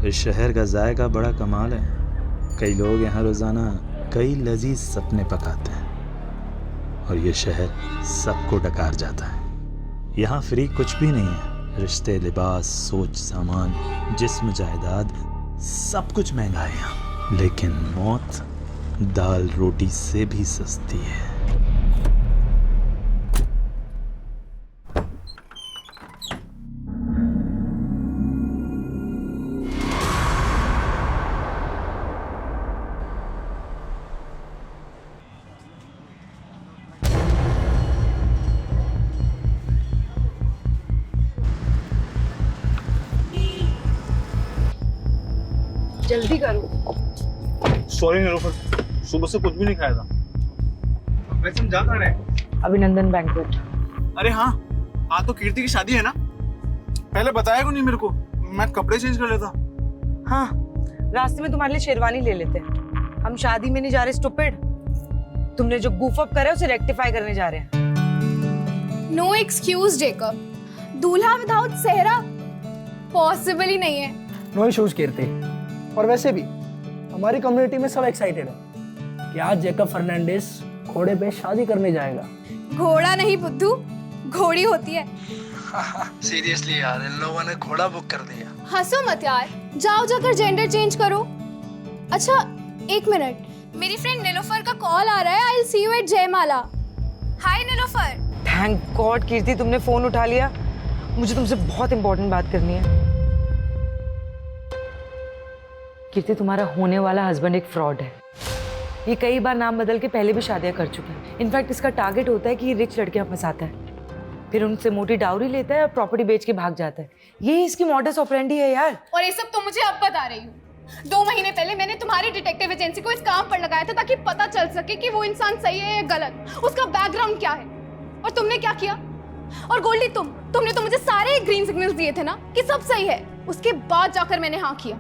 इस शहर का जायका बड़ा कमाल है। कई लोग यहाँ रोज़ाना कई लजीज सपने पकाते हैं और ये शहर सबको डकार जाता है। यहाँ फ्री कुछ भी नहीं है। रिश्ते, लिबास, सोच, सामान, जिस्म, जायदाद, सब कुछ महंगा है यहाँ। लेकिन मौत दाल रोटी से भी सस्ती है। जल्दी करो। सॉरी निलोफर, सुबह से कुछ भी नहीं खाया था। वैसे हम जा कहाँ रहे हैं? अभिनंदन बैंक्वेट। अरे हाँ, आज तो कीर्ति की शादी है ना। पहले बताया क्यों नहीं मेरे को? मैं कपड़े चेंज कर लेता। हाँ, रास्ते में तुम्हारे लिए शेरवानी ले लेते हैं। हम शादी में नहीं जा रहे स्टूपिड। तुमने जो गूफ अप करा है उसे रेक्टिफाई करने जा रहे हैं। नो एक्सक्यूज जेकब, दूल्हा विदाउट सेहरा पॉसिबल ही नहीं है। नो इश्यूज कीर्ति। और वैसे भी हमारी कम्युनिटी में सब एक्साइटेड है कि आज जेकब फर्नांडिस घोड़े पे शादी करने जाएगा। घोड़ा नहीं बुद्धू, घोड़ी होती है। सीरियसली यार, इन लोगों ने घोड़ा बुक कर दिया। हंसो मत यार, जाओ जाकर जेंडर चेंज करो। अच्छा एक मिनट, मेरी फ्रेंड नीलोफर का कॉल आ रहा है। I will see you at Jaimala. Hi Nilofer. Thank God Kirti तुमने फोन उठा लिया। मुझे तुमसे बहुत इंपॉर्टेंट बात करनी है। कीर्ति, तुम्हारा होने वाला हस्बैंड एक फ्रॉड है। ये कई बार नाम बदल के पहले भी शादियां कर चुका है। इनफैक्ट इसका टारगेट होता है कि ये रिच लड़कियां फंसाता है, फिर उनसे मोटी डाउरी लेता है और प्रॉपर्टी बेच के भाग जाता है। ये इसकी मॉडस ऑपरेंडी है यार। और ये सब तो मुझे अब बता रही हूँ। 2 महीने पहले मैंने तुम्हारी डिटेक्टिव एजेंसी को इस काम पर लगाया था ताकि पता चल सके कि वो इंसान सही है या गलत, उसका बैकग्राउंड क्या है। और तुमने क्या किया? और गोल्डी, तुमने तो मुझे सारे ग्रीन सिग्नल्स दिए थे ना कि सब सही है। उसके बाद जाकर मैंने हाँ किया।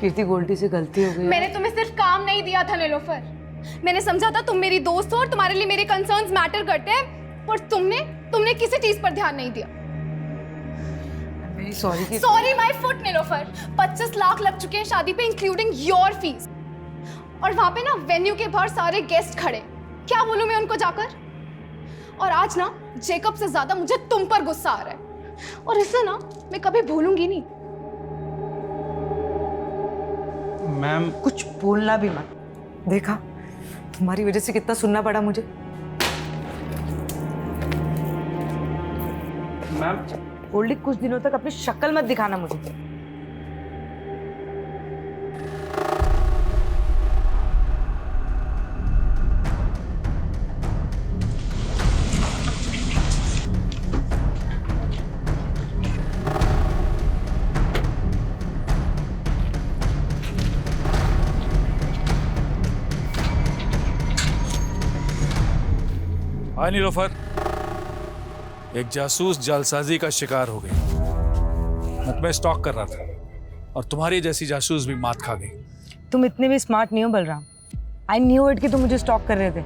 कीर्ति, गोल्डी से गलती हो गई। मैंने तुम्हें सिर्फ काम नहीं दिया था नीलोफर। मैंने समझा था तुम मेरी दोस्त हो और तुम्हारे लिए मेरे कंसर्न्स मैटर करते हैं, पर तुमने किसी चीज पर ध्यान नहीं दिया। Sorry sorry my foot Nilofer. 25 lakh लग चुके हैं शादी पे, इंक्लूडिंग योर फीस। और वहां पे ना वेन्यू के बाहर सारे गेस्ट खड़े। क्या बोलूं मैं उनको जाकर? और आज ना जेकब से ज्यादा मुझे तुम पर गुस्सा आ रहा है, और इसे ना मैं कभी भूलूंगी नहीं। मैम, कुछ बोलना भी मत। देखा, तुम्हारी वजह से कितना सुनना पड़ा मुझे। मैम गोल्डी, कुछ दिनों तक अपनी शक्ल मत दिखाना मुझे। हाय नीलोफर, एक जासूस जालसाजी का शिकार हो गई। मैं तुम्हें स्टॉक कर रहा था और तुम्हारी जैसी जासूस भी मात खा गई। तुम इतने भी स्मार्ट नहीं हो बलराम। आई न्यू इट कि तुम मुझे स्टॉक कर रहे थे।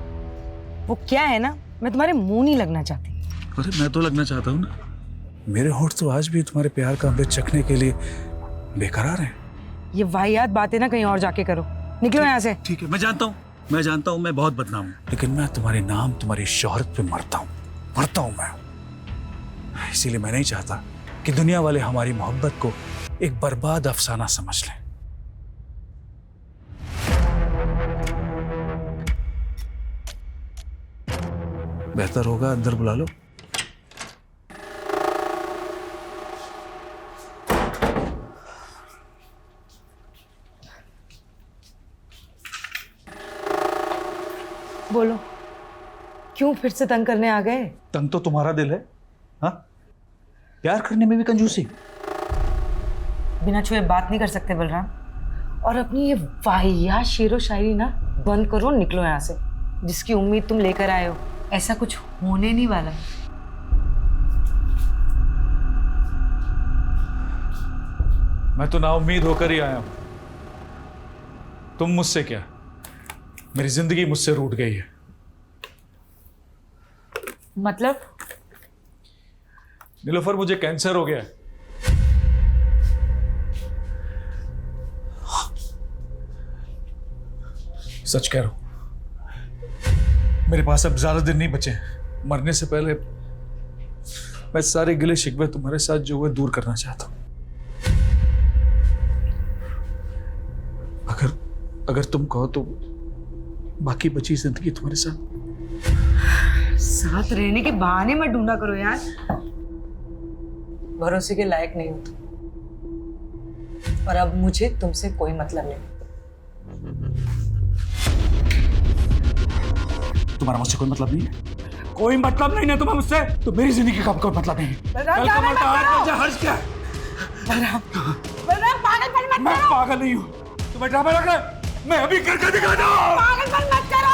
वो क्या है ना, मैं तुम्हारे मुंह नहीं लगना चाहती। अरे मैं तो लगना चाहता हूँ ना। मेरे होठ तो आज भी तुम्हारे प्यार का अमृत चखने के लिए बेकरार हैं। ये वाहियात बातें ना कहीं और जाके करो। निकलो यहाँ से। ठीक है, मैं जानता हूँ मैं बहुत बदनाम हूँ, लेकिन मैं तुम्हारे नाम, तुम्हारी शोहरत पे मरता हूँ मैं। इसीलिए मैं नहीं चाहता कि दुनिया वाले हमारी मोहब्बत को एक बर्बाद अफसाना समझ लें। बेहतर होगा अंदर बुला लो। बोलो, क्यों फिर से तंग करने आ गए? तंग तो तुम्हारा दिल है। हाँ, प्यार करने में भी कंजूसी। बिना छुए बात नहीं कर सकते बलराम। और अपनी ये वाहियात शेरो शायरी ना बंद करो, निकलो यहाँ से। जिसकी उम्मीद तुम लेकर आए हो, ऐसा कुछ होने नहीं वाला। मैं तो नाउम्मीद होकर ही आया हूं। तुम मुझसे क्या, मेरी जिंदगी मुझसे रूठ गई है। मतलब नीलोफर, मुझे कैंसर हो गया है। सच कह रहा हूं, मेरे पास अब ज्यादा दिन नहीं बचे हैं। मरने से पहले मैं सारे गिले शिकवे तुम्हारे साथ जो हुए दूर करना चाहता हूं। अगर तुम कहो तो बाकी बची जिंदगी तुम्हारे साथ रहने के बहाने मत ढूंढा करो यार, भरोसे के लायक नहीं हो तुम। और अब मुझे तुमसे कोई मतलब नहीं। तुम्हारा मुझसे कोई मतलब नहीं है? कोई मतलब नहीं है तुम्हें मुझसे? तो मेरी जिंदगी का कोई मतलब नहीं है। हर्ष क्या है? मैं पागल नहीं हूँ, तुम्हें ड्रामा लग रहा है? मैं अभी करके दिखाता हूँ। पागलपन मत करो।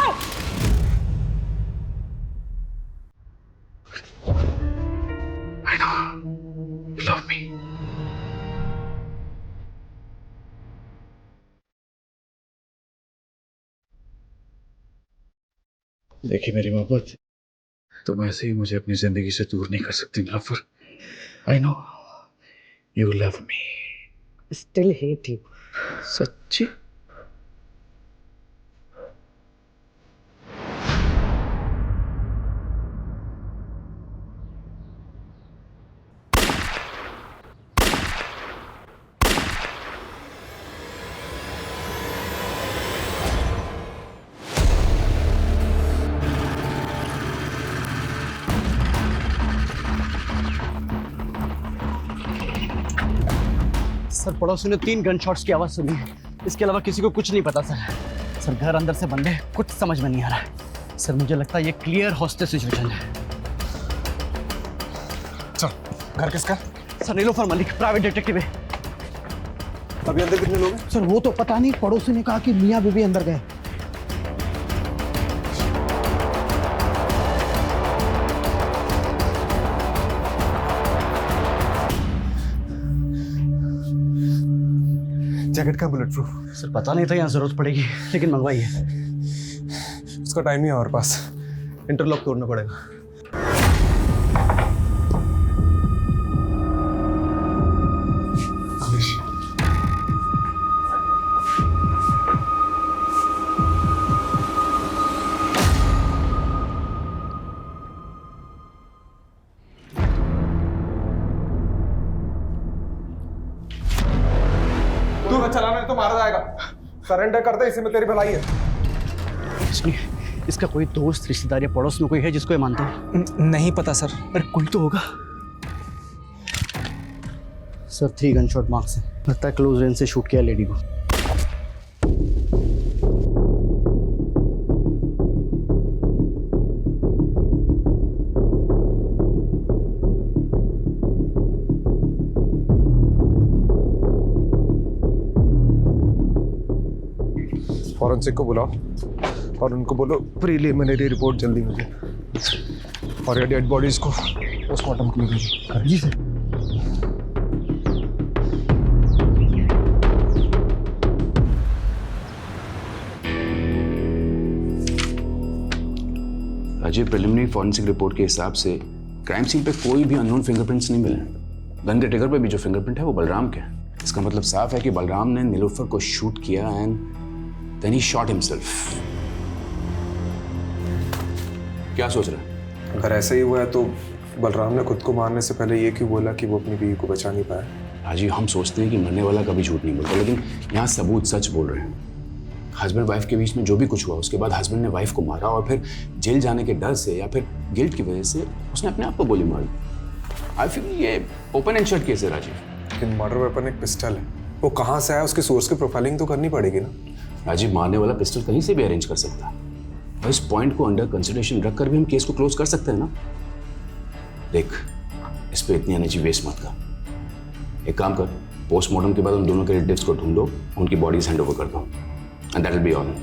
I know you love me. देखिए मेरी मोहब्बत, तुम ऐसे ही मुझे अपनी जिंदगी से दूर नहीं कर सकती Nilofer. I know you love me. Still hate you. सच्ची? सर, पड़ोसी ने 3 गन शॉट्स की आवाज सुनी है। इसके अलावा किसी को कुछ नहीं पता सर। सर, घर अंदर से बंद है, कुछ समझ में नहीं आ रहा है। सर, मुझे लगता है ये क्लियर हॉस्टेज सिचुएशन है। चल, घर किसका? Sir, Nilofer Malik, private detective है। अभी अंदर कितने लोग हैं? सर, वो तो पता नहीं, पड़ोसी ने कहा कि मियाँ बीबी अंदर गए। जैकेट का बुलेट प्रूफ? सर, पता नहीं था यहाँ जरूरत पड़ेगी, लेकिन मंगवाई है। उसका टाइम नहीं है हमारे पास, इंटरलॉक तोड़ना पड़ेगा। तू चलाना नहीं तो मारा जाएगा। सरेंडर कर दे, इसी में तेरी भलाई है। सुनिए, इसका कोई दोस्त, रिश्तेदार या पड़ोस में कोई है जिसको ये मानता है? नहीं पता सर। अरे कोई तो होगा। सर, 3 गन शॉट मार्क्स है। लगता है क्लोज रेंज से शूट किया लेडी को। फॉरेंसिक को बुलाओ और उनको बोलो प्रीलिमिनरी रिपोर्ट जल्दी मुझे, और ये डेड बॉडीज को पोस्टमार्टम के लिए भेजो। जी sir. Ajay, preliminary forensic report के हिसाब से क्राइम सीन पे कोई भी अननोन फिंगरप्रिंट्स नहीं मिले। गन के ट्रिगर पे भी जो फिंगरप्रिंट है वो बलराम के है। इसका मतलब साफ है कि बलराम ने नीलोफर को शूट किया and then he shot himself. क्या सोच रहा है? अगर ऐसा ही हुआ है तो बलराम ने खुद को मारने से पहले ये क्यों बोला कि वो अपनी बीवी को बचा नहीं पाया? राजीव, हम सोचते हैं कि मरने वाला कभी झूठ नहीं बोलता, लेकिन यहाँ सबूत सच बोल रहे हैं। हस्बैंड वाइफ के बीच में जो भी कुछ हुआ, उसके बाद हस्बैंड ने वाइफ को मारा और फिर जेल जाने के डर से या फिर गिल्ट की वजह से उसने अपने आप को गोली मारी। आई फील ये ओपन एंड शट केस है राजीव। लेकिन मर्डर वेपन एक पिस्टल है, वो कहाँ से आया, उसके सोर्स की प्रोफाइलिंग तो करनी पड़ेगी ना। राजीव, मारने वाला पिस्टल कहीं से भी अरेंज कर सकता है और इस पॉइंट को अंडर कंसिडरेशन रखकर भी हम केस को क्लोज कर सकते हैं ना। देख, इस पे इतनी एनर्जी वेस्ट मत कर। एक काम कर, पोस्टमार्टम के बाद उन दोनों के रिलेटिव्स को ढूंढो, उनकी बॉडीज हैंड ओवर कर दो and that will be all.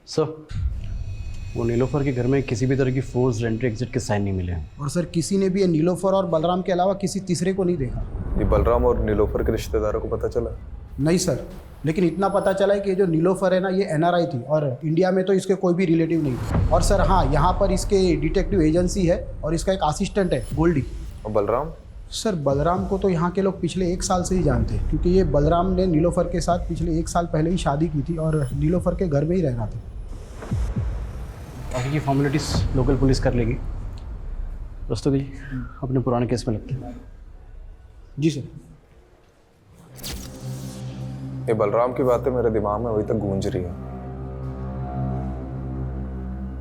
Sir, वो नीलोफर के घर में किसी भी तरह की फोर्स एंट्री एग्जिट के साइन नहीं मिले हैं। और सर किसी ने भी ये नीलोफर और बलराम के अलावा किसी तीसरे को नहीं देखा। ये बलराम और नीलोफर के रिश्तेदारों को पता चला? नहीं सर, लेकिन इतना पता चला है कि ये जो नीलोफर है ना, ये NRI थी और इंडिया में तो इसके कोई भी रिलेटिव नहीं थे। और सर हाँ, यहाँ पर इसके डिटेक्टिव एजेंसी है और इसका एक असिस्टेंट है गोल्डी। और बलराम? सर बलराम को तो यहाँ के लोग पिछले 1 साल से ही जानते हैं, क्योंकि ये बलराम ने नीलोफर के साथ पिछले 1 साल पहले ही शादी की थी और नीलोफर के घर में ही रह रहा था। बाकी की फॉर्मेलिटीज लोकल पुलिस कर लेगी। दोस्तों जी अपने पुराने केस में लगते हैं। जी सर। ये बलराम की बातें मेरे दिमाग में अभी तक गूंज रही है।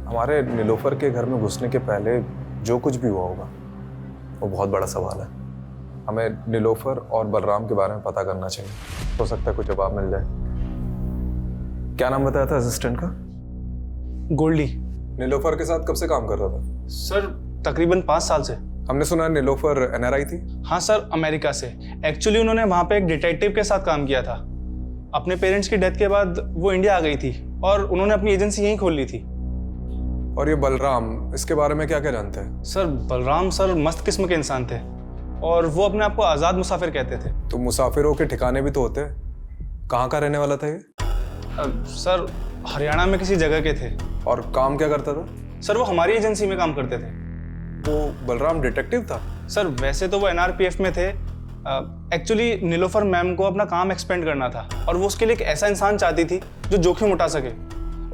हमारे नीलोफर के घर में घुसने के पहले जो कुछ भी हुआ होगा वो बहुत बड़ा सवाल है। हमें नीलोफर और बलराम के बारे में पता करना चाहिए। हो सकता है कुछ जवाब मिल जाए। क्या नाम बताया था असिस्टेंट का? गोल्डी। नीलोफर के साथ कब से काम कर रहा था? सर तकरीबन 5 साल से। हमने सुना नीलोफर NRI थी। हाँ सर, अमेरिका से। एक्चुअली उन्होंने वहाँ पे एक डिटेक्टिव के साथ काम किया था। अपने पेरेंट्स की डेथ के बाद वो इंडिया आ गई थी और उन्होंने अपनी एजेंसी यहीं खोल ली थी। और ये बलराम, इसके बारे में क्या क्या जानते हैं? सर बलराम सर मस्त किस्म के इंसान थे और वो अपने आप को आज़ाद मुसाफिर कहते थे। तो मुसाफिरों के ठिकाने भी तो होते हैं। कहाँ का रहने वाला था ये? सर हरियाणा में किसी जगह के थे। और काम क्या करता था? सर वो हमारी एजेंसी में काम करते थे। वो बलराम डिटेक्टिव था? सर वैसे तो वो NRPF में थे। एक्चुअली नीलोफर मैम को अपना काम एक्सपेंड करना था और वो उसके लिए एक ऐसा इंसान चाहती थी जो जोखिम उठा सके।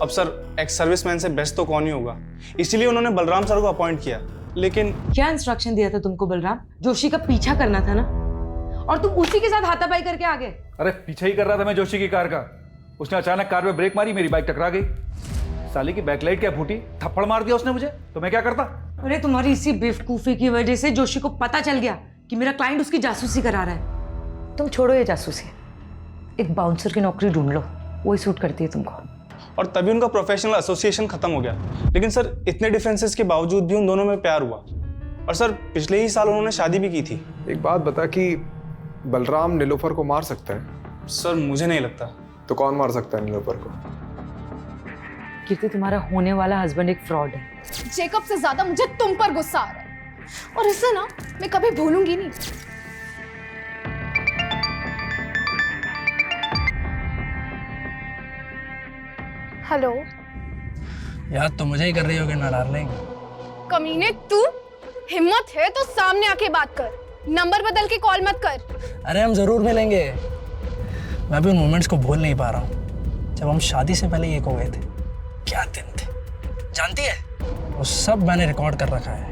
अब सर एक्स सर्विसमैन से बेस्ट तो कौन ही होगा, इसीलिए उन्होंने बलराम सर को अपॉइंट किया। लेकिन क्या इंस्ट्रक्शन दिया था तुमको बलराम? जोशी का पीछा करना था ना, और तुम उसी के साथ हाथापाई करके आ गए। अरे पीछे ही कर रहा था मैं जोशी की कार का। उसने अचानक कार में ब्रेक मारी, मेरी बाइक टकरा गई। साली की बैकलाइट क्या फूटी, थप्पड़ मार दिया उसने मुझे, तो मैं क्या करता? अरे तुम्हारी इसी बेवकूफी की वजह से जोशी को पता चल गया कि मेरा क्लाइंट उसकी जासूसी करा रहा है। तुम छोड़ो ये जासूसी, एक बाउंसर की नौकरी ढूंढ लो, वही सूट करती है तुमको। और तभी उनका प्रोफेशनल एसोसिएशन खत्म हो गया। लेकिन सर इतने डिफरेंसेस के बावजूद भी उन दोनों में प्यार हुआ और सर पिछले ही साल उन्होंने शादी भी की थी। एक बात बता कि बलराम नीलोफर को मार सकता है? सर मुझे नहीं लगता। तो कौन मार सकता है नीलोफर को? कीर्ति, तुम्हारा होने वाला हस्बैंड एक फ्रॉड है। जेकब से ज्यादा मुझे तुम पर गुस्सा आ रहा है और इसे ना मैं कभी भूलूंगी नहीं। हेलो याद तो मुझे ही कर रही होगी ना डार्लिंग। कमीने, तू हिम्मत है तो सामने आके बात कर, नंबर बदल के कॉल मत कर। अरे हम जरूर मिलेंगे। मैं भी उन मोमेंट्स को भूल नहीं पा रहा हूँ जब हम शादी से पहले एक हो गए थे। क्या दिन थे, जानती है? वो सब मैंने रिकॉर्ड कर रखा है।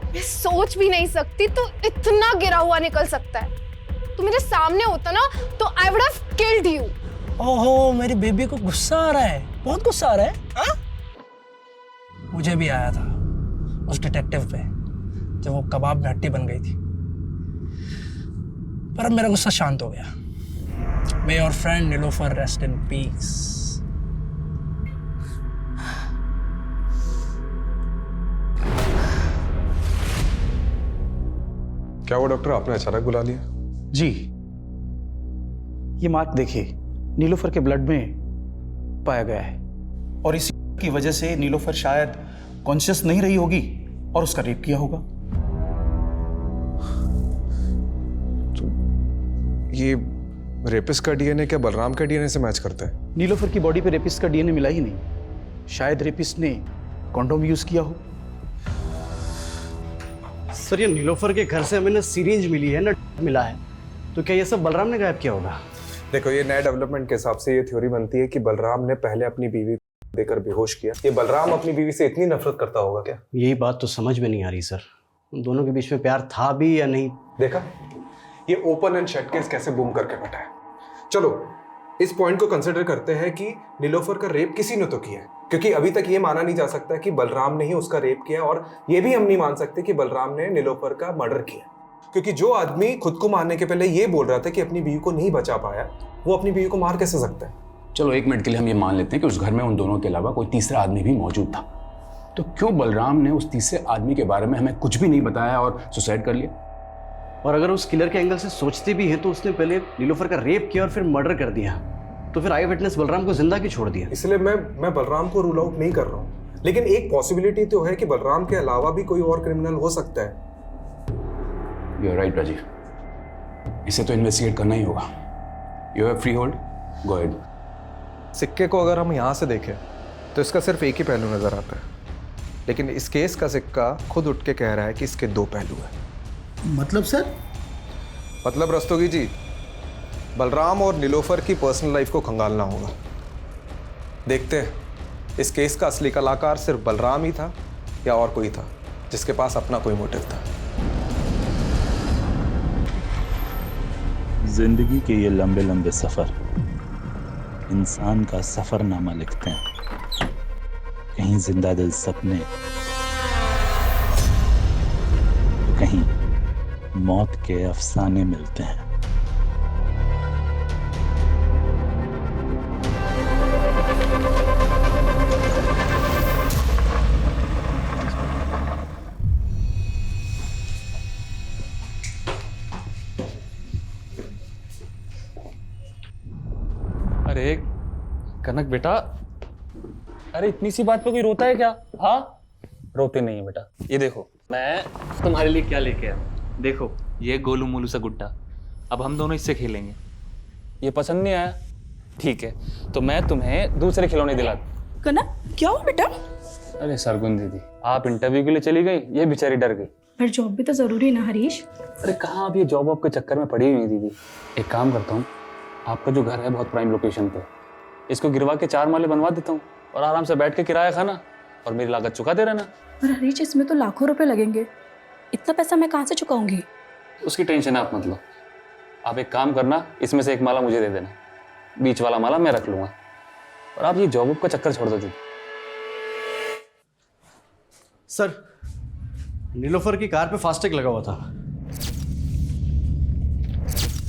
मैं सोच भी नहीं सकती तू इतना गिरा हुआ निकल सकता है। तू मेरे सामने होता ना तो I would have killed you. ओहो, मेरी बेबी को गुस्सा आ रहा है, बहुत गुस्सा आ रहा है। हाँ? मुझे भी आया था उस डिटेक्टिव पे जब वो कबाब में हड्डी बन गई थी, पर अब मेरा गुस्सा शांत हो गया। May your friend Nilofer rest in peace. क्या वो डॉक्टर आपने अचानक बुला लिया? जी, ये मार्क देखिए, नीलोफर के ब्लड में पाया गया है और इसी की वजह से नीलोफर शायद कॉन्शियस नहीं रही होगी और उसका रेप किया होगा। तो ये रेपिस्ट का डीएनए क्या बलराम के डीएनए से मैच करता है? नीलोफर की बॉडी पे रेपिस्ट का डीएनए मिला ही नहीं। शायद रेपिस्ट ने कॉन्डोम यूज किया हो। सर ये नीलोफर के घर से हमें ना सिरिंज मिली है ना मिला है, तो क्या ये सब बलराम ने गायब किया होगा? देखो, ये नए डेवलपमेंट के हिसाब से ये थ्योरी बनती है कि बलराम ने पहले अपनी बीवी को देकर बेहोश किया। ये बलराम अपनी बीवी से इतनी नफरत करता होगा क्या? यही बात तो समझ में नहीं आ रही सर, उन दोनों के बीच में प्यार था भी या नहीं। देखा, ये ओपन एंड शट केस कैसे बूम करके बैठा है। चलो इस पॉइंट को कंसिडर करते हैं कि नीलोफर का रेप किसी ने तो किया है, क्योंकि अभी तक ये माना नहीं जा सकता कि बलराम ने ही उसका रेप किया, और ये भी हम नहीं मान सकते कि बलराम ने नीलोफर का मर्डर किया, क्योंकि जो आदमी खुद को मारने के पहले ये बोल रहा था कि अपनी बीवी को नहीं बचा पाया, वो अपनी बीवी को मार कैसे सकता है? चलो 1 मिनट के लिए हम ये मान लेते हैं कि उस घर में उन दोनों के अलावा कोई तीसरा आदमी भी मौजूद था, तो क्यों बलराम ने उस तीसरे आदमी के बारे में हमें कुछ भी नहीं बताया और सुसाइड कर लिया? और अगर उस किलर के एंगल से सोचते भी हैं तो उसने पहले नीलोफर का रेप किया और फिर मर्डर कर दिया, तो फिर आई विटनेस बलराम को जिंदा क्यों छोड़ दिया? इसलिए मैं बलराम को रूल आउट नहीं कर रहा हूँ, लेकिन एक पॉसिबिलिटी तो है कि बलराम के अलावा भी कोई और क्रिमिनल हो सकता है। यू आर राइट राजीव, इसे तो इन्वेस्टिगेट करना ही होगा। You have free hold, go ahead. सिक्के को अगर हम यहाँ से देखें तो इसका सिर्फ एक ही पहलू नजर आता है, लेकिन इस केस का सिक्का खुद उठ के कह रहा है कि इसके दो पहलू हैं। मतलब सर? मतलब रस्तोगी जी, बलराम और नीलोफर की पर्सनल लाइफ को खंगालना होगा। देखते हैं इस केस का असली कलाकार सिर्फ बलराम ही था या और कोई था जिसके पास अपना कोई मोटिव था। जिंदगी के ये लंबे लंबे सफर इंसान का सफरनामा लिखते हैं। कहीं जिंदा दिल सपने, तो कहीं मौत के अफसाने मिलते हैं। अरे कनक बेटा, अरे इतनी सी बात पे कोई रोता है क्या? हाँ, रोते नहीं है बेटा। ये देखो, मैं तुम्हारे लिए क्या लेके आया। देखो, ये गोलू मोलू सा गुड्डा, अब हम दोनों इससे खेलेंगे। ये पसंद नहीं आया? ठीक है, तो मैं तुम्हें दूसरे खिलौने दिला दूं। कनक, क्या हुआ बेटा? अरे सरगुन दीदी, आप इंटरव्यू के लिए चली गई, ये बेचारी डर गई। पर जॉब भी तो जरूरी है ना हरीश। अरे कहाँ, आप ये जॉब वॉब के चक्कर में पड़ी हुई है दीदी। एक काम करता हूँ, आपका जो घर है बहुत प्राइम लोकेशन पे, इसको गिरवा के 4 माले बनवा देता हूँ और आराम से बैठ के किराया खाना और मेरी लागत चुकाते रहना। पर हरीश, इसमें तो लाखों रुपए लगेंगे, इतना पैसा मैं कहाँ से चुकाऊंगी? उसकी टेंशन आप मत लो। आप एक काम करना, इसमें से एक माला मुझे दे देना, बीच वाला माला मैं रख लूंगा, और आप ये जॉब वॉब का चक्कर छोड़ दो दीदी। सर, नीलोफर की कार पे फास्टैग लगा हुआ था।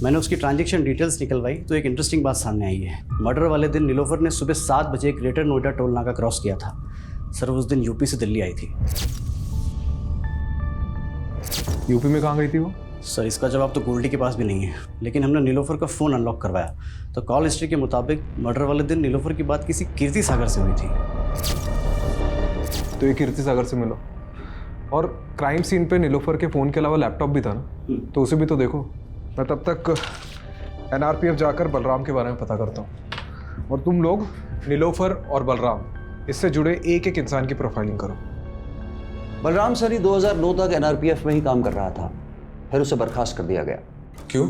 मैंने उसकी ट्रांजैक्शन डिटेल्स निकलवाई तो एक इंटरेस्टिंग बात सामने आई है। मर्डर वाले दिन नीलोफर ने सुबह 7 बजे ग्रेटर नोएडा टोल नाका क्रॉस किया था। सर, उस दिन यूपी से दिल्ली आई थी। यूपी में कहाँ गई थी वो? सर, इसका जवाब तो गोल्डी के पास भी नहीं है, लेकिन हमने नीलोफर का फ़ोन अनलॉक करवाया तो कॉल हिस्ट्री के मुताबिक मर्डर वाले दिन नीलोफर की बात किसी कीर्ति सागर से हुई थी। तो ये कीर्ति सागर से मिलो, और क्राइम सीन पे नीलोफर के फ़ोन के अलावा लैपटॉप भी था ना, तो उसे भी तो देखो। मैं तब तक NRPF जाकर बलराम के बारे में पता करता हूँ, और तुम लोग नीलोफर और बलराम इससे जुड़े एक एक इंसान की प्रोफाइलिंग करो। बलराम सर ही 2009 तक NRPF में ही काम कर रहा था, फिर उसे बर्खास्त कर दिया गया। क्यों?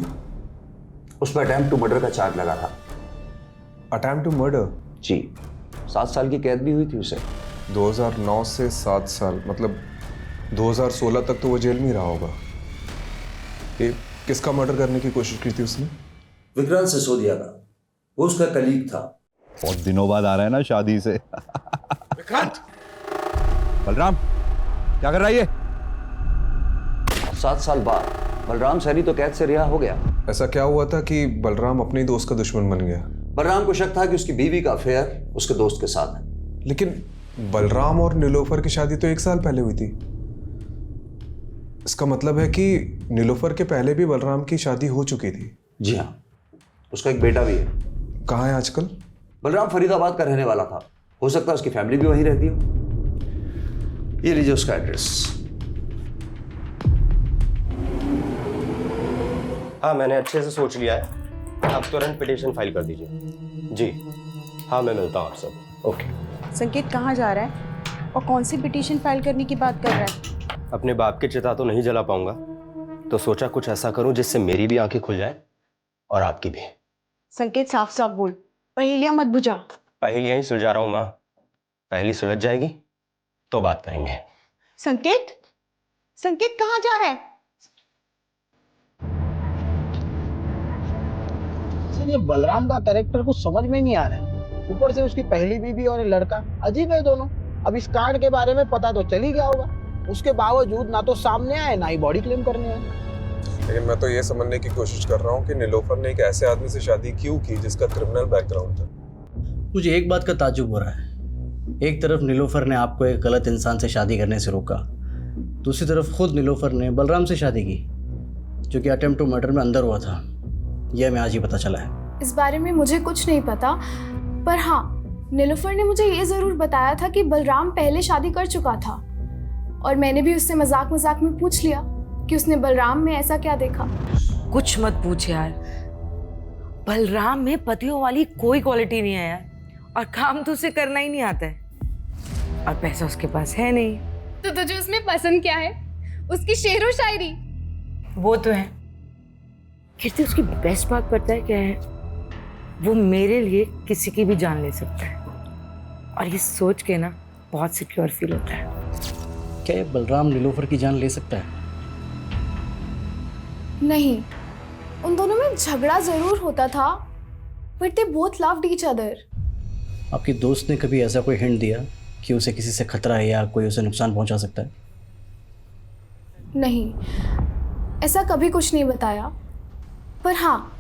उस पर अटेम्प्ट टू मर्डर का चार्ज लगा था। Attempt to murder? जी, 7 साल की कैद भी हुई थी उसे। 2009 से 7 साल, मतलब 2016 तक तो वो जेल में ही रहा होगा। ये किसका मर्डर करने की कोशिश की थी उसने? विक्रांत सिसोदिया का, वो उसका कलीग था। बहुत दिनों बाद आ रहा है ना शादी से। विक्रांत! बलराम, क्या कर रहा है ये? 7 साल बाद बलराम सैनी तो कैद से रिहा हो गया। ऐसा क्या हुआ था कि बलराम अपने ही दोस्त का दुश्मन बन गया? बलराम को शक था कि उसकी बीवी का अफेयर उसके दोस्त के साथ है। लेकिन बलराम और नीलोफर की शादी तो 1 साल पहले हुई थी। इसका मतलब है कि नीलोफर के पहले भी बलराम की शादी हो चुकी थी। जी हाँ, उसका एक बेटा भी है। कहाँ है आजकल? बलराम फरीदाबाद का रहने वाला था, हो सकता है उसकी फैमिली भी वहीं रहती हो। ये लीजिए उसका एड्रेस। हाँ, मैंने अच्छे से सोच लिया है। आप तुरंत पिटीशन फाइल कर दीजिए। जी हाँ, मैं मिलता हूँ आपसे। ओके। संकेत कहाँ जा रहा है और कौन सी पिटीशन फाइल करने की बात कर रहा है? अपने बाप की चिता तो नहीं जला पाऊंगा, तो सोचा कुछ ऐसा करूं जिससे मेरी भी आंखें खुल जाए और आपकी भी। संकेत, साफ साफ बोल, पहेलियां मत बुझा। पहेलियां ही सुलझा रहा हूं माँ, पहेली सुलझ जाएगी तो बात करेंगे। संकेत, संकेत कहाँ जा रहा है? सर, ये बलराम का कैरेक्टर कुछ समझ में नहीं आ रहा है। ऊपर से उसकी पहली बीवी और लड़का, अजीब है दोनों। अब इस कांड के बारे में पता तो चल ही गया होगा, उसके बावजूद ना तो सामने आए ना ही बॉडी क्लेम करने आए। लेकिन मैं तो ये समझने की कोशिश कर रहा हूँ कि नीलोफर ने एक ऐसे आदमी से शादी क्यों की जिसका क्रिमिनल बैकग्राउंड था। मुझे एक बात का ताज्जुब हो रहा है। एक तरफ नीलोफर ने आपको एक गलत इंसान से शादी करने से रोका, दूसरी तरफ खुद नीलोफर ने बलराम से शादी की जो कि अटेम्प्ट टू मर्डर में अंदर हुआ था। यह हमें आज ही पता चला है। इस बारे में मुझे कुछ नहीं पता, पर हाँ, नीलोफर ने मुझे ये ज़रूर बताया था कि बलराम पहले शादी कर चुका था, और मैंने भी उससे मजाक मजाक में पूछ लिया कि उसने बलराम में ऐसा क्या देखा। कुछ मत पूछ यार, बलराम में पतियों वाली कोई क्वालिटी नहीं है यार, और काम तो उसे करना ही नहीं आता है, और पैसा उसके पास है नहीं। तो तुझे उसमें पसंद क्या है? उसकी शेरो शायरी? वो तो है। कीर्ति, उसकी बेस्ट बात पता है क्या है? वो मेरे लिए किसी की भी जान ले सकता है, और ये सोच के ना बहुत सिक्योर फील होता है। क्या ये बलराम नीलोफर की जान ले सकता है? नहीं, उन दोनों में झगड़ा जरूर होता था, but they both loved each other. आपकी दोस्त ने कभी ऐसा कोई हिंट दिया कि उसे किसी से खतरा है या कोई उसे नुकसान पहुंचा सकता है? नहीं, ऐसा कभी कुछ नहीं बताया। पर हाँ,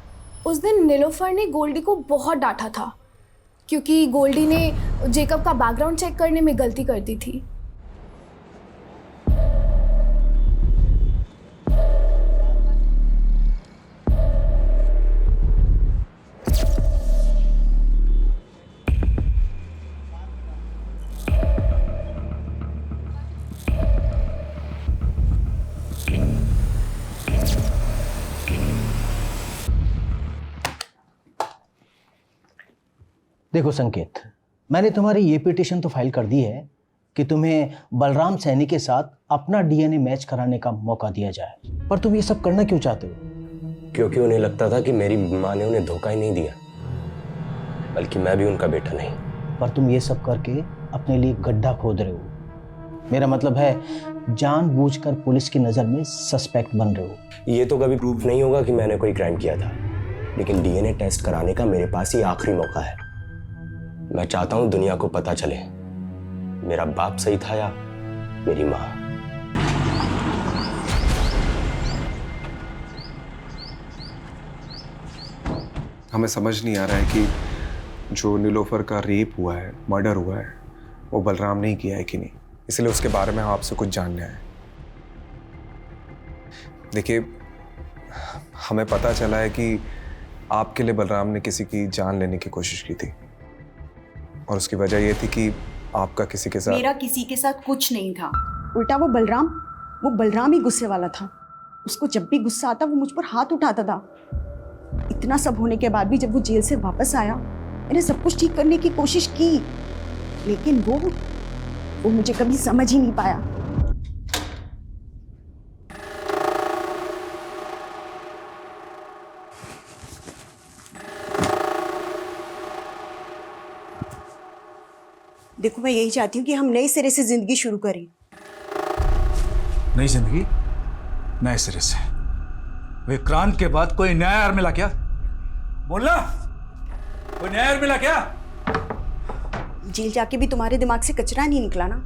उस दिन नीलोफर ने गोल्डी को बहुत डांटा था, क्योंकि गोल्डी ने जेकब का बैकग्राउंड चेक करने में गलती कर दी थी। देखो संकेत, मैंने तुम्हारी ये पिटीशन तो फाइल कर दी है कि तुम्हें बलराम सैनी के साथ अपना डीएनए मैच कराने का मौका दिया जाए, पर तुम ये सब करना क्यों चाहते हो? क्योंकि उन्हें लगता था कि मेरी माँ ने उन्हें धोखा ही नहीं दिया, बल्कि मैं भी उनका बेटा नहीं। पर तुम ये सब करके अपने लिए गड्ढा खोद रहे हो। मेरा मतलब है, जानबूझकर पुलिस की नज़र में सस्पेक्ट बन रहे हो। ये तो कभी प्रूफ नहीं होगा कि मैंने कोई क्राइम किया था, लेकिन डीएनए टेस्ट कराने का मेरे पास ये आखिरी मौका है। मैं चाहता हूं दुनिया को पता चले मेरा बाप सही था या मेरी माँ। हमें समझ नहीं आ रहा है कि जो नीलोफर का रेप हुआ है, मर्डर हुआ है, वो बलराम ने ही किया है कि नहीं। इसलिए उसके बारे में हम आपसे कुछ जानने आए। देखिए, हमें पता चला है कि आपके लिए बलराम ने किसी की जान लेने की कोशिश की थी, और उसकी वजह ये थी कि आपका किसी के साथ। मेरा किसी के साथ कुछ नहीं था, उल्टा वो बलराम ही गुस्से वाला था। उसको जब भी गुस्सा आता वो मुझ पर हाथ उठाता था। इतना सब होने के बाद भी जब वो जेल से वापस आया, मैंने सब कुछ ठीक करने की कोशिश की, लेकिन वो मुझे कभी समझ ही नहीं पाया। देखो, मैं यही चाहती हूँ कि हम नए सिरे से जिंदगी शुरू करें। नई जिंदगी नए सिरे से? विक्रांत के बाद कोई नया यार मिला क्या? बोलना, कोई नया यार मिला क्या? जेल जाके भी तुम्हारे दिमाग से कचरा नहीं निकला ना?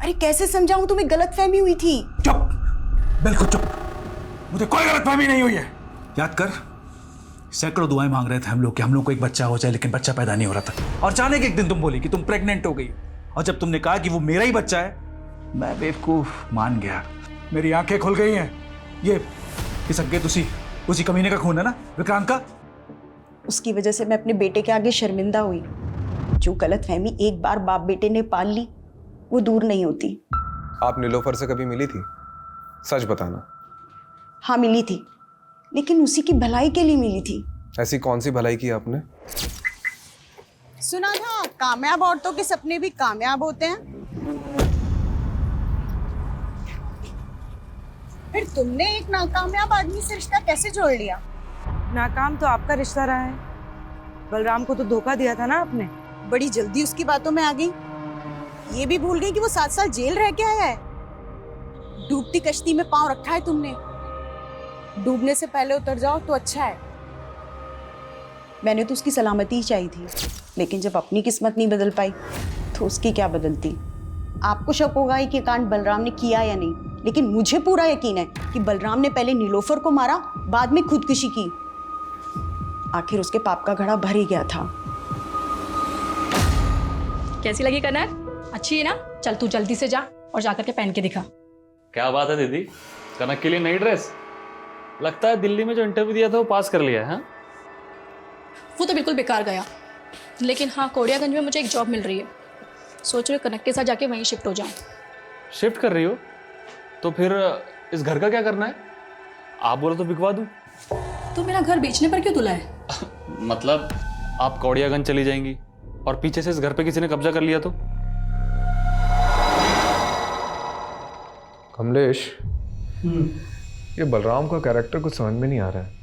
अरे कैसे समझाऊं, तुम्हें गलतफहमी हुई थी। चुप, बिल्कुल चुप, मुझे कोई गलतफहमी नहीं हुई है। याद कर, सैकड़ों दुआएं मांग रहे थे हम लोग को एक बच्चा हो जाए, लेकिन बच्चा पैदा नहीं हो रहा था। और अचानक एक दिन तुम बोली कि तुम प्रेग्नेंट हो गई, और जब तुमने कहा कि वो मेरा ही बच्चा है, मैं बेवकूफ मान गया। मेरी आंखें खुल गई हैं। ये संकेत उसी कमीने का खून है ना, विक्रांत का? उसकी वजह से मैं अपने बेटे के आगे शर्मिंदा हुई। जो गलतफहमी एक बार बाप बेटे ने पाल ली, वो दूर नहीं होती। आप नीलोफर से कभी मिली थी? सच बताना। हाँ मिली थी, लेकिन उसी की भलाई के लिए मिली थी। ऐसी कौन सी भलाई की आपने? सुना था कामयाब औरतों के सपने भी कामयाब होते हैं। फिर तुमने एक नाकामयाब आदमी से रिश्ता कैसे जोड़ लिया? नाकाम तो आपका रिश्ता रहा है, बलराम को तो धोखा दिया था ना आपने। बड़ी जल्दी उसकी बातों में आ गई। ये भी भूल गई कि वो 7 साल जेल रह के आया है। डूबती कश्ती में पांव रखा है तुमने। डूबने से पहले उतर जाओ तो अच्छा है। मैंने तो उसकी सलामती ही चाहिए थी, लेकिन जब अपनी किस्मत नहीं बदल पाई तो उसकी क्या बदलती। आपको शक होगा कि कांड बलराम ने किया या नहीं, लेकिन मुझे पूरा यकीन है कि बलराम ने पहले नीलोफर को मारा, बाद में खुदकुशी की। आखिर उसके पाप का घड़ा भर ही गया था। कैसी लगी कनक? अच्छी है ना? चल तू जल्दी से जा और जाकर के पहन के दिखा। क्या बात है दीदी, कनक के लिए नई ड्रेस? लगता है दिल्ली में जो इंटरव्यू दिया था वो पास कर लिया है। वो तो बिल्कुल बेकार गया। लेकिन हाँ, कोड़ियागंज में मुझे एक जॉब मिल रही है। सोच रही हूँ कनक के साथ जाके वहीं शिफ्ट हो जाऊँ। शिफ्ट कर रही हो? तो फिर इस घर का क्या करना है? आप बोलो तो बिकवा दूँ। तो मेरा घर बेचने पर क्यों तुला है? मतलब आप कौड़ियागंज चली जाएंगी और पीछे से इस घर पे किसी ने कब्जा कर लिया तो? कमलेश, ये बलराम का कैरेक्टर कुछ समझ में नहीं आ रहा है।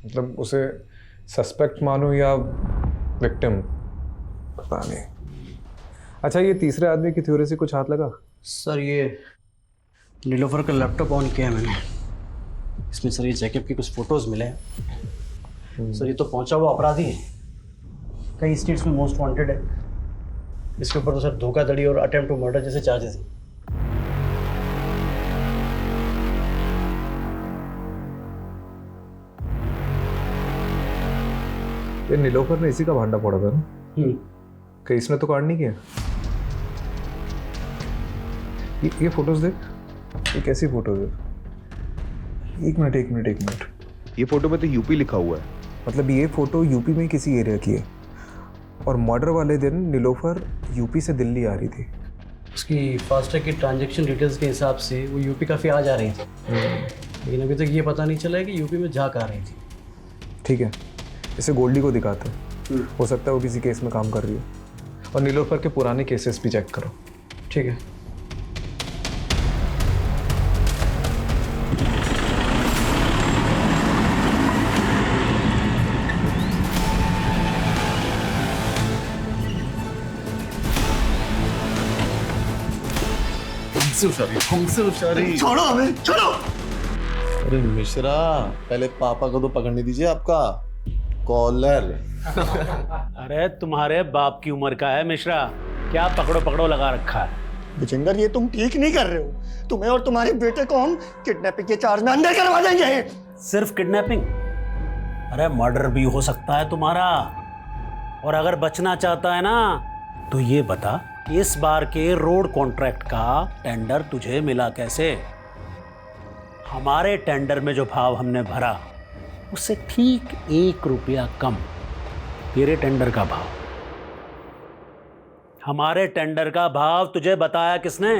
मतलब उसे सस्पेक्ट मानो या विक्टिम, पता नहीं। अच्छा, ये तीसरे आदमी की थ्योरी से कुछ हाथ लगा? सर ये नीलोफर का लैपटॉप ऑन किया है मैंने, इसमें सर ये जैकब की कुछ फोटोज मिले हैं। सर ये तो पहुंचा हुआ अपराधी है, कई स्टेट्स में मोस्ट वांटेड है। इसके ऊपर तो सर धोखाधड़ी और अटेम्प्ट टू मर्डर जैसे चार्जेस हैं। ये नीलोफर ने इसी का भांडा फोड़ा था ना? कहीं इसने तो कांड नहीं किया? ये फोटोज देख, ये कैसी फोटोज है? एक मिनट। ये फोटो में तो यूपी लिखा हुआ है। मतलब ये फोटो यूपी में किसी एरिया की है और मर्डर वाले दिन नीलोफर यूपी से दिल्ली आ रही थी। उसकी फास्टैग की ट्रांजैक्शन डिटेल्स के हिसाब से वो यूपी काफ़ी आ जा रही थी, लेकिन अभी तक ये पता नहीं चला है कि यूपी में जा कहाँ रही थी। ठीक है, इसे गोल्डी को दिखाते हैं, हो सकता है वो किसी केस में काम कर रही है। और नीलोफर के पुराने केसेस भी चेक करो। ठीक है। छोड़ो हमें, छोड़ो। अरे मिश्रा, पहले पापा को तो पकड़ने दीजिए आपका कॉलर। अरे तुम्हारे बाप की उम्र का है मिश्रा, क्या पकड़ो पकड़ो लगा रखा है। विजेंदर, ये तुम ठीक नहीं कर रहे हो। तुम्हें और तुम्हारे बेटे को हम किडनैपिंग के चार्ज में अंदर करवा देंगे। सिर्फ किडनैपिंग? अरे मर्डर भी हो सकता है तुम्हारा। और अगर बचना चाहता है ना तो ये बता, इस बार के रोड कॉन्ट्रैक्ट का टेंडर तुझे मिला कैसे? हमारे टेंडर में जो भाव हमने भरा उससे ठीक 1 रुपया कम तेरे टेंडर का भाव। हमारे टेंडर का भाव तुझे बताया किसने?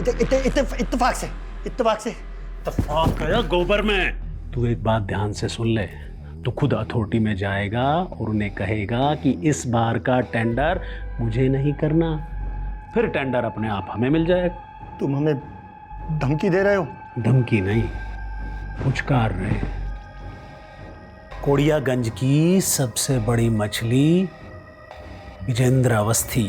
इत्तेफाक से। इत्तेफाक है गोबर में। तू एक बात ध्यान से सुन ले, तो खुद अथॉरिटी में जाएगा और उन्हें कहेगा कि इस बार का टेंडर मुझे नहीं करना, फिर टेंडर अपने आप हमें मिल जाएगा। तुम हमें धमकी दे रहे हो? धमकी नहीं, पुचकार रहे। कोड़ियागंज की सबसे बड़ी मछली विजेंद्र अवस्थी।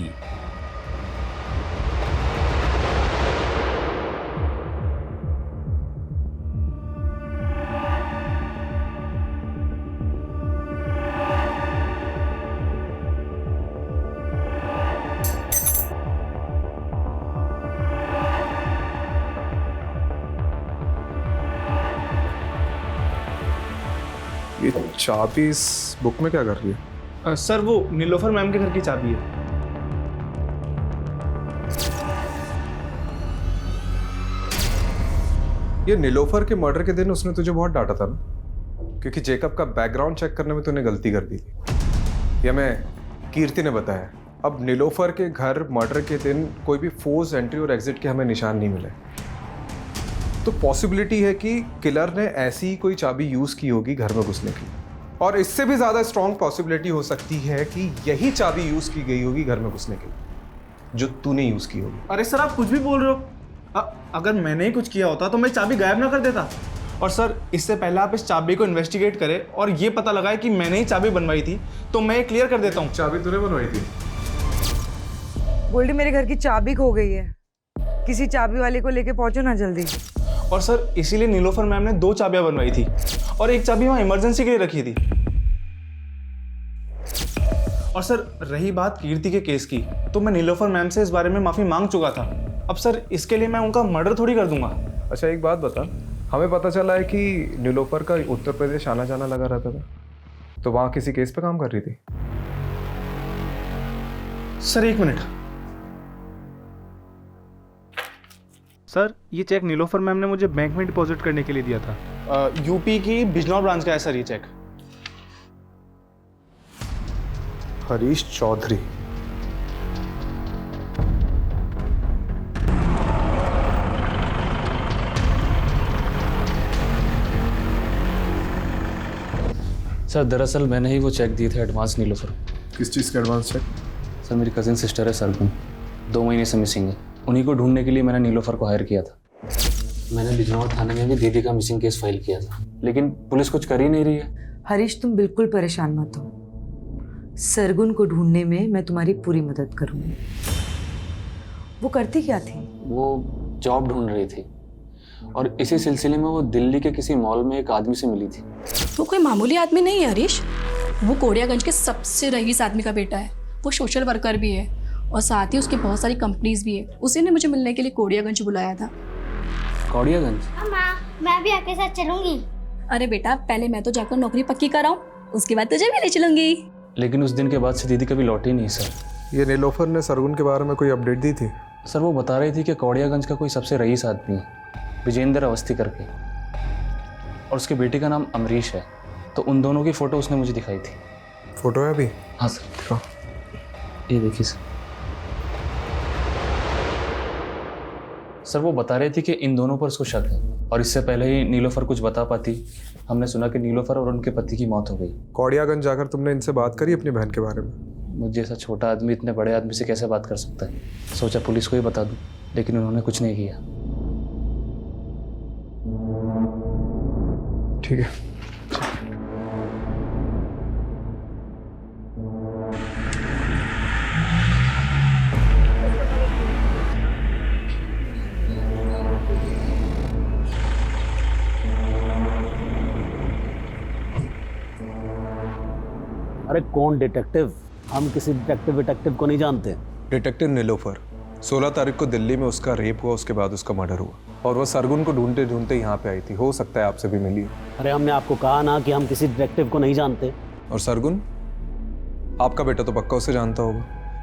ये चाबी इस बुक में क्या कर रही है? सर वो नीलोफर मैम के घर की चाबी है। ये नीलोफर के मर्डर के दिन उसने तुझे बहुत डांटा था ना, क्योंकि जेकब का बैकग्राउंड चेक करने में तूने गलती कर दी थी। यह मैं कीर्ति ने बताया। अब नीलोफर के घर मर्डर के दिन कोई भी फोर्स एंट्री और एग्जिट के हमें निशान नहीं मिले, तो पॉसिबिलिटी है कि किलर ने ऐसी ही कोई चाबी यूज की होगी घर में घुसने की। और इससे भी ज्यादा स्ट्रॉन्ग पॉसिबिलिटी हो सकती है कि यही चाबी यूज की गई होगी घर में घुसने के लिए, जो तूने यूज की होगी। अरे सर, आप कुछ भी बोल रहे हो। अगर मैंने ही कुछ किया होता तो मैं चाबी गायब ना कर देता। और सर, इससे पहले आप इस चाबी को इन्वेस्टिगेट करें और ये पता लगाए कि मैंने ही चाबी बनवाई थी, तो मैं ये क्लियर कर देता हूँ। चाबी तूने बनवाई थी? गोल्डी, मेरे घर की चाबी खो गई है, किसी चाबी वाले को लेके पहुंचो ना जल्दी। और सर, इसीलिए नीलोफर मैम ने 2 चाबियां बनवाई थी और एक चाबी वहां इमरजेंसी के लिए रखी थी। और सर, रही बात कीर्ति के केस की, तो मैं नीलोफर मैम से इस बारे में माफी मांग चुका था। अब सर, इसके लिए मैं उनका मर्डर थोड़ी कर दूंगा। अच्छा, एक बात बता, हमें पता चला है कि नीलोफर का उत्तर प्रदेश आना जाना लगा रहता था, तो वहां किसी केस पे काम कर रही थी? Sir, 1 minute. सर, ये चेक नीलोफर मैम ने मुझे बैंक में डिपॉजिट करने के लिए दिया था। यूपी की बिजनौर ब्रांच का है सर ये चेक। हरीश चौधरी। सर दरअसल मैंने ही वो चेक दिए थे एडवांस नीलोफर। किस चीज़ का एडवांस चेक? सर मेरी कजिन सिस्टर है सरगुन, 2 महीने से मिसिंग है। उन्हीं को ढूंढने के लिए मैंने नीलोफर को हायर किया था। मैंने बिजनौर थाने में भी दीदी का मिसिंग केस फाइल किया था, लेकिन पुलिस कुछ कर ही नहीं रही है। हरीश तुम बिल्कुल परेशान मत हो, सरगुन को ढूंढने में मैं तुम्हारी पूरी मदद करूंगी। वो करती क्या थी? वो जॉब ढूंढ रही थी और इसी सिलसिले में वो दिल्ली के किसी मॉल में एक आदमी से मिली थी। वो कोई मामूली आदमी नहीं है हरीश, वो कोड़ियागंज के सबसे रईस आदमी का बेटा है। वो सोशल वर्कर भी है और साथ ही उसकी बहुत सारी कंपनीज भी है। उसी ने मुझे मिलने के लिए कोड़ियागंज बुलाया था। कोड़ियागंज? माँ, मैं भी आपके साथ चलूंगी। अरे बेटा, पहले मैं तो जाकर नौकरी पक्की कराऊं, उसके बाद तुझे भी ले चलूंगी। लेकिन उस दिन के बाद से दीदी कभी लौटी नहीं सर। ये नीलोफर ने सरगुन के बारे में कोई अपडेट दी थी? सर वो बता रही थी कि कोड़ियागंज का कोई सबसे रईस आदमी है, विजेंद्र अवस्थी करके, और उसके बेटे का नाम अमरीश है। तो उन दोनों की फ़ोटो उसने मुझे दिखाई थी। फ़ोटो है अभी? हाँ सर, ये देखिए सर। सर वो बता रहे थे कि इन दोनों पर उसको शक है, और इससे पहले ही नीलोफर कुछ बता पाती, हमने सुना कि नीलोफर और उनके पति की मौत हो गई। कोड़ियागंज जाकर तुमने इनसे बात करी अपनी बहन के बारे में? मुझे जैसा छोटा आदमी इतने बड़े आदमी से कैसे बात कर सकता है? सोचा पुलिस को ही बता दूं, लेकिन उन्होंने कुछ नहीं किया। ठीक है। अरे कौन डिटेक्टिव? हम किसी डिटेक्टिव को नहीं जानते। डिटेक्टिव नीलोफर, 16 तारीख को दिल्ली में उसका रेप हुआ, उसके बाद उसका मर्डर हुआ, और वो सरगुन को ढूंढते ढूंढते यहाँ पे आई थी। हो सकता है आपसे भी मिली। अरे हमने आपको कहा ना कि हम किसी डिटेक्टिव को नहीं जानते। और सरगुन, आपका बेटा तो पक्का उसे जानता होगा,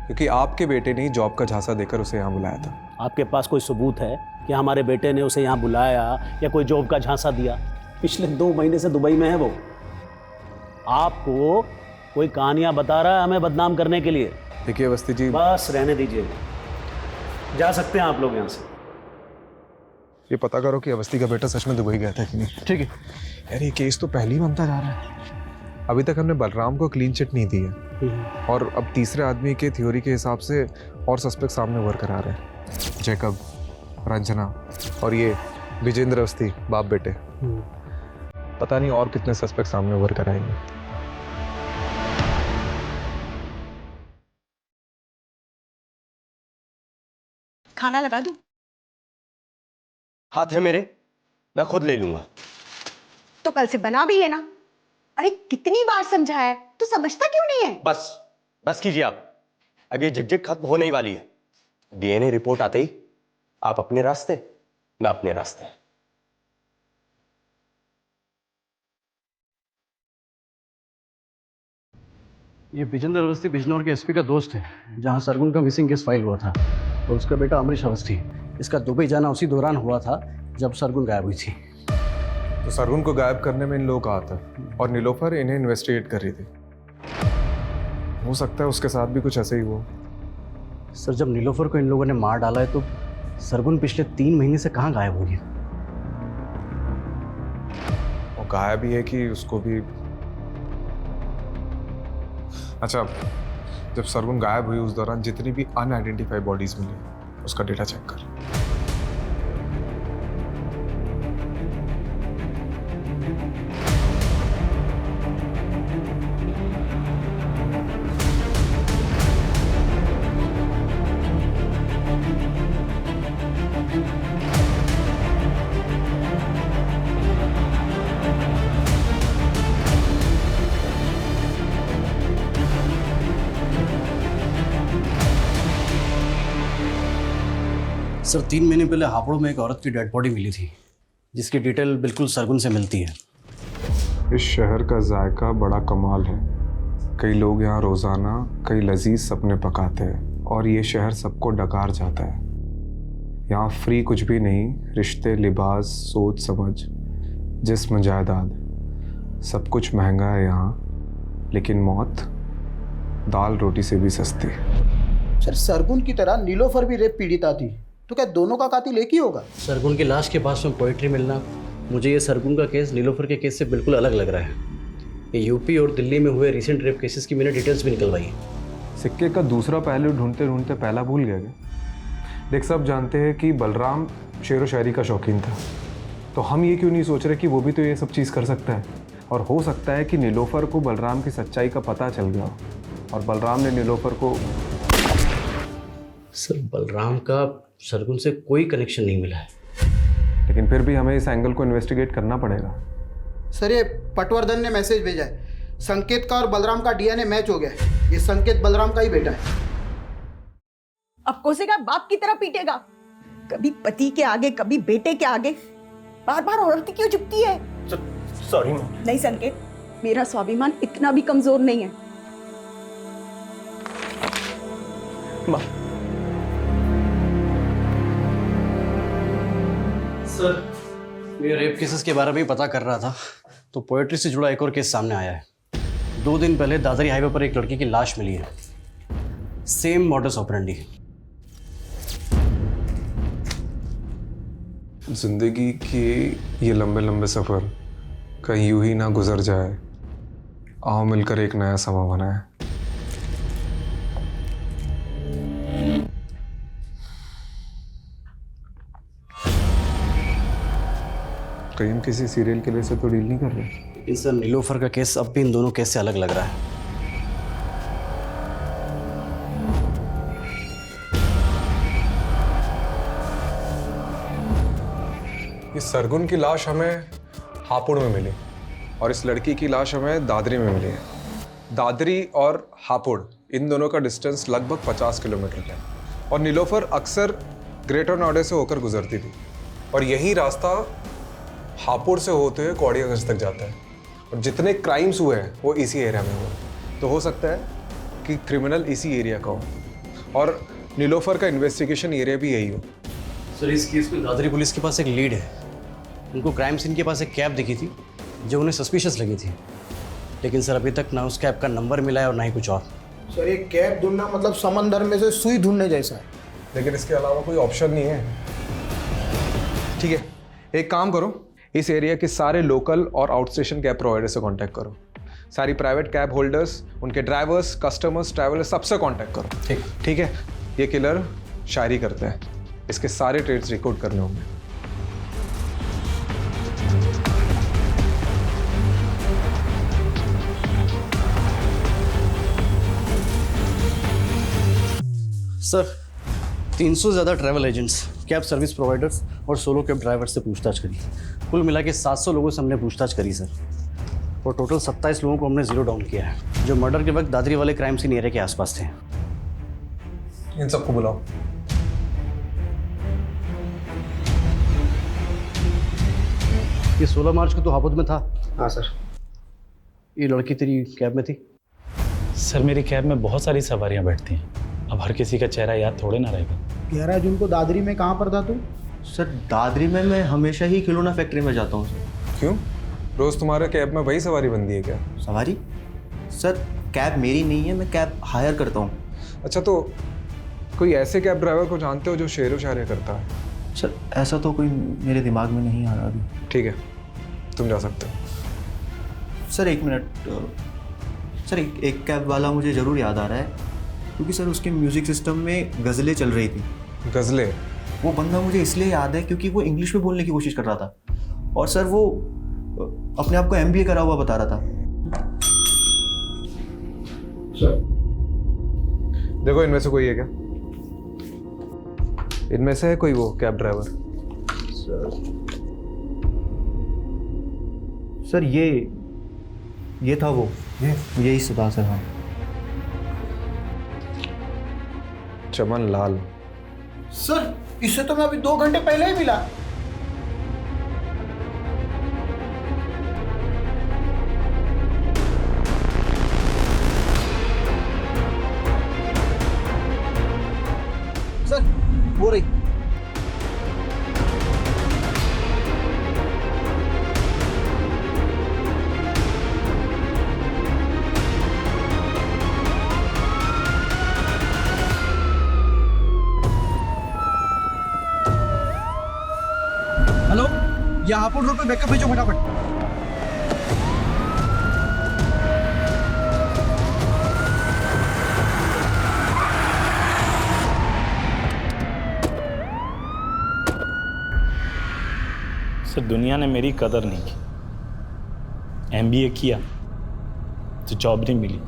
क्योंकि आपके बेटे ने जॉब का झांसा देकर उसे यहाँ बुलाया था। आपके पास कोई सबूत है कि हमारे बेटे ने उसे यहाँ बुलाया या कोई जॉब का झांसा दिया? पिछले 2 महीने से दुबई में है वो। आपको कोई कहानियां बता रहा है हमें बदनाम करने के लिए। देखिए अवस्थी जी, बस रहने दीजिए, जा सकते हैं आप लोग यहाँ से। ये पता करो कि अवस्थी का बेटा सच में दुबई गया था कि नहीं। ठीक है यार, ये केस तो पहले ही बनता जा रहा है। अभी तक हमने बलराम को क्लीन चिट नहीं दी है, और अब तीसरे आदमी के थ्योरी के हिसाब से और सस्पेक्ट सामने उभर कर आ रहे हैं। जैकब, रंजना और ये विजेंद्र अवस्थी, बाप बेटे। पता नहीं और कितने सस्पेक्ट सामने उभर कर आएंगे। खाना लगा दूं? हाथ है मेरे, मैं खुद ले लूंगा। तो कल से बना भी है ना। अरे कितनी बार समझाया है, तू समझता क्यों नहीं है? बस कीजिए आप, अब ये झकझक खत्म होने ही वाली है। डीएनए रिपोर्ट आते ही आप अपने रास्ते, मैं अपने रास्ते। ये विजेंद्र अवस्थी बिजनौर के एसपी का दोस्त है, जहाँ सरगुन का मिसिंग केस फाइल हुआ था, और उसका बेटा अमरीश अवस्थी। इसका दुबई जाना उसी दौरान हुआ था जब सरगुन गायब हुई थी। तो सरगुन को गायब करने में इन लोगों का हाथ है, और नीलोफर इन्हें इन्वेस्टिगेट कर रही थी। हो सकता है उसके साथ भी कुछ ऐसे ही हुआ। सर, जब नीलोफर को इन लोगों ने मार डाला है तो सरगुन पिछले 3 महीने से कहाँ गायब हुई है? वो गायब ही है कि उसको भी। अच्छा, जब सरगुन गायब हुई उस दौरान जितनी भी अनआइडेंटिफाइड बॉडीज मिली, उसका डेटा चेक कर। सर, 3 महीने पहले हापुड़ में एक औरत की डेड बॉडी मिली थी, जिसकी डिटेल बिल्कुल सरगुन से मिलती है। इस शहर का जायका बड़ा कमाल है। कई लोग यहाँ रोज़ाना कई लजीज सपने पकाते हैं, और ये शहर सबको डकार जाता है। यहाँ फ्री कुछ भी नहीं, रिश्ते, लिबास, सोच समझ, जिस्म, जायदाद, सब कुछ महंगा है यहाँ। लेकिन मौत दाल रोटी से भी सस्ती। सर सरगुन की तरह नीलोफर भी रेप पीड़िता थी, तो क्या दोनों का कातिल एक ही होगा? सरगुन की लाश के पास में पोइट्री मिलना, मुझे ये सरगुन का केस नीलोफर के केस से बिल्कुल अलग लग रहा है। ये यूपी और दिल्ली में हुए रिसेंट रेप केसेस की मैंने डिटेल्स भी निकलवाई है। सिक्के का दूसरा पहलू ढूंढते ढूंढते पहला भूल गया क्या? देख, सब जानते हैं कि बलराम शेर व शायरी का शौकीन था, तो हम ये क्यों नहीं सोच रहे कि वो भी तो ये सब चीज़ कर सकता है। और हो सकता है कि नीलोफर को बलराम की सच्चाई का पता चल गया और बलराम ने नीलोफर को। सर बलराम का सरगुन से कोई कनेक्शन नहीं मिला है, लेकिन फिर भी हमें इस एंगल को इन्वेस्टिगेट करना पड़ेगा। सर ये पटवर्धन ने मैसेज भेजा है, संकेत का और बलराम का डीएनए मैच हो गया है। ये संकेत बलराम का ही बेटा है। अब कोसेगा बाप की तरह पीटेगा, कभी पति के आगे कभी बेटे के आगे, बार बार औरत क्यों झुकती है? सॉरी नहीं संकेत, मेरा स्वाभिमान इतना भी कमजोर नहीं है। माँ। सर मैं रेप केसेस के बारे में पता कर रहा था तो पोएट्री से जुड़ा एक और केस सामने आया है। 2 दिन पहले दादरी हाईवे पर एक लड़की की लाश मिली है, सेम मॉडस ऑपरेंडी। जिंदगी के ये लंबे लंबे सफ़र कहीं यूं ही ना गुजर जाए, आओ मिलकर एक नया समा बनाए। कहीं हम किसी सीरियल किलर से तो डील नहीं कर रहे। लेकिन सर नीलोफर का केस अब भी इन दोनों केस से अलग लग रहा है। इस सरगुन की लाश हमें हापुड़ में मिली और इस लड़की की लाश हमें दादरी में मिली है। दादरी और हापुड़ इन दोनों का डिस्टेंस लगभग 50 किलोमीटर है और नीलोफर अक्सर ग्रेटर नोएडा से होकर गुजरती थी और यही रास्ता हापुड़ से होते हुए कौड़ियागंज तक जाता है और जितने क्राइम्स हुए हैं वो इसी एरिया में हुए। तो हो सकता है कि क्रिमिनल इसी एरिया का हो और नीलोफर का इन्वेस्टिगेशन एरिया भी यही हो। सर इस केस में दादरी पुलिस के पास एक लीड है। उनको क्राइम सीन के पास एक कैब दिखी थी जो उन्हें सस्पिशियस लगी थी, लेकिन सर अभी तक ना उस कैब का नंबर मिला है और ना ही कुछ और। सर ये कैब ढूंढना मतलब समंदर में से सुई ढूंढने जैसा है। लेकिन इसके अलावा कोई ऑप्शन नहीं है। ठीक है, एक काम करो, इस एरिया के सारे लोकल और आउट स्टेशन कैब प्रोवाइडर से कांटेक्ट करो। सारी प्राइवेट कैब होल्डर्स, उनके ड्राइवर्स, कस्टमर्स, ट्रैवलर्स सबसे कांटेक्ट करो। ठीक है। ये किलर शायरी करते हैं, इसके सारे ट्रेड्स रिकॉर्ड करने होंगे। सर 300 से ज़्यादा travel agents, cab service providers और सोलो कैब ड्राइवर से पूछताछ करी। कुल मिला के 700 लोगों से हमने पूछताछ करी सर, और टोटल 27 लोगों को हमने जीरो डाउन किया है जो मर्डर के वक्त दादरी वाले क्राइम सीन एरिया के आसपास थे। इन सबको बुलाओ। ये 16 मार्च को तो हापुड़ में था। हाँ सर। ये लड़की तेरी कैब में थी? सर मेरी कैब में बहुत सारी सवारियां बैठती हैं, अब हर किसी का चेहरा याद थोड़े ना रहेगा। 11 जून को दादरी में कहाँ पर था तू? सर दादरी में मैं हमेशा ही खिलौना फैक्ट्री में जाता हूँ सर। क्यों? रोज तुम्हारे कैब में वही सवारी बनती है क्या? सवारी? सर कैब मेरी नहीं है, मैं कैब हायर करता हूँ। अच्छा, तो कोई ऐसे कैब ड्राइवर को जानते हो जो शेर व शायरी करता है? सर ऐसा तो कोई मेरे दिमाग में नहीं आ रहा अभी। ठीक है, तुम जा सकते हो। सर 1 मिनट सर, एक कैब वाला मुझे ज़रूर याद आ रहा है, क्योंकि सर उसके म्यूज़िक सिस्टम में गज़लें चल रही थी। गज़लें? वो बंदा मुझे इसलिए याद है क्योंकि वो इंग्लिश में बोलने की कोशिश कर रहा था और सर वो अपने आप को MBA करा हुआ बता रहा था। सर देखो, इनमें से कोई है क्या? इनमें से है कोई वो कैब ड्राइवर? सर ये था वो, यही सुधा सर। हाँ, चमन लाल। सर इससे तो मैं अभी 2 घंटे पहले ही मिला। सर हो रही। ये हापुड़ रोड पे बैकअप भेजो फटाफट। सर दुनिया ने मेरी कदर नहीं की। एमबीए किया तो जॉब नहीं मिली,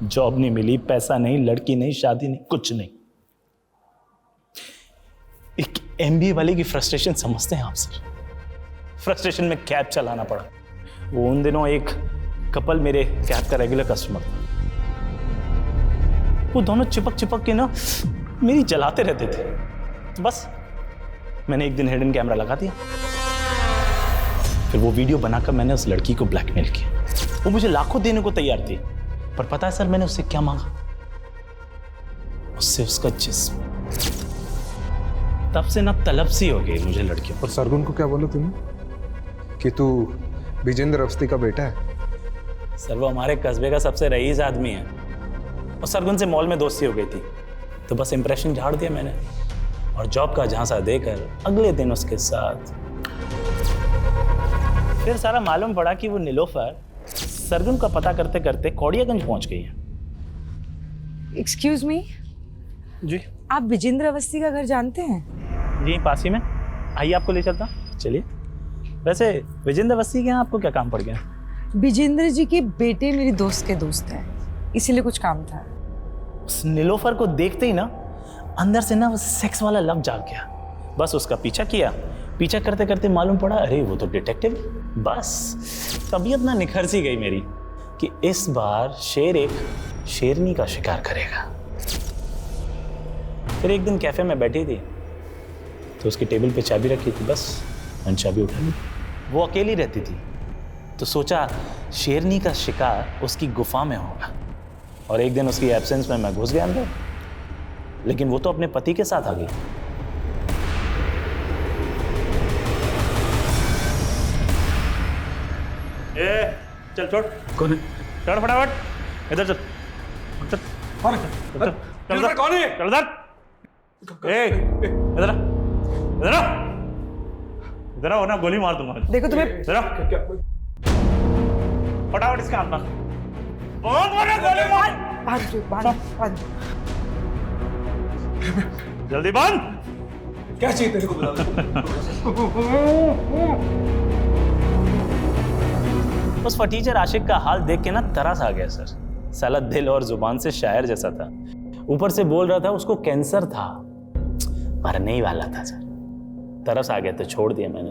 जॉब नहीं मिली, पैसा नहीं, लड़की नहीं, शादी नहीं, कुछ नहीं। एक एमबीए वाले की फ्रस्ट्रेशन समझते हैं आप सर? फ्रस्ट्रेशन में कैब चलाना पड़ा। वो उन दिनों एक कपल मेरे कैब का रेगुलर कस्टमर था। वो दोनों चिपक चिपक के ना मेरी जलाते रहते थे। तो बस मैंने एक दिन हिडन कैमरा लगा दिया, फिर वो वीडियो बनाकर मैंने उस लड़की को ब्लैकमेल किया। वो मुझे लाखों देने को तैयार थी, पर पता है सर मैंने उससे क्या मांगा? उससे उसका जिस्म। तब से ना तलब सी हो गई मुझे लड़कियों। और सरगुन को क्या बोला तूने कि तू विजेंद्र अवस्थी का बेटा है? सर वो हमारे कस्बे का सबसे रईस आदमी है, और सरगुन से मॉल में दोस्ती हो गई थी, तो बस इंप्रेशन झाड़ दिया मैंने और जॉब का झांसा देकर अगले दिन उसके साथ। फिर सारा मालूम पड़ा कि वो नीलोफर सरगुन का पता करते करते कौड़ियागंज पहुंच गई है। एक्सक्यूज मी जी, आप विजेंद्र अवस्थी का घर जानते हैं? जी पास ही में, आइए आपको ले चलता। चलिए। वैसे विजेंद्र अवस्थी के यहाँ आपको क्या काम पड़ गया? विजेंद्र जी के बेटे मेरी दोस्त के दोस्त हैं, इसीलिए कुछ काम था। उस नीलोफर को देखते ही ना अंदर से ना वो सेक्स वाला लव जाग गया। बस उसका पीछा किया, पीछा करते करते मालूम पड़ा अरे वो तो डिटेक्टिव। बस तबीयत ना निखर सी गई मेरी कि इस बार शेर एक शेरनी का शिकार करेगा। फिर एक दिन कैफे में बैठी थी तो उसकी टेबल पे चाबी रखी थी, बस मैंने चाबी उठा ली। वो अकेली रहती थी तो सोचा शेरनी का शिकार उसकी गुफा में होगा, और एक दिन उसकी एब्सेंस में मैं घुस गया अंदर, लेकिन वो तो अपने पति के साथ आ गई। चल छोड़। कौन है? चढ़ फटाफट, इधर चल। चल कौन है? चल इधर। कौन है? चल इधर। इधर इधर इधर वरना गोली मार दूंगा। देखो तुम्हें इधर फटाफट इसका हाथ मार। बहुत बड़ा गोली मार। जल्दी बंद। क्या चाहिए तेरे को? उस फटीचर आशिक का हाल देख के ना तरस आ गया सर। साला दिल और जुबान से शायर जैसा था, ऊपर से बोल रहा था उसको कैंसर था, मरने ही वाला था सर। तरस आ गया तो छोड़ दिया मैंने।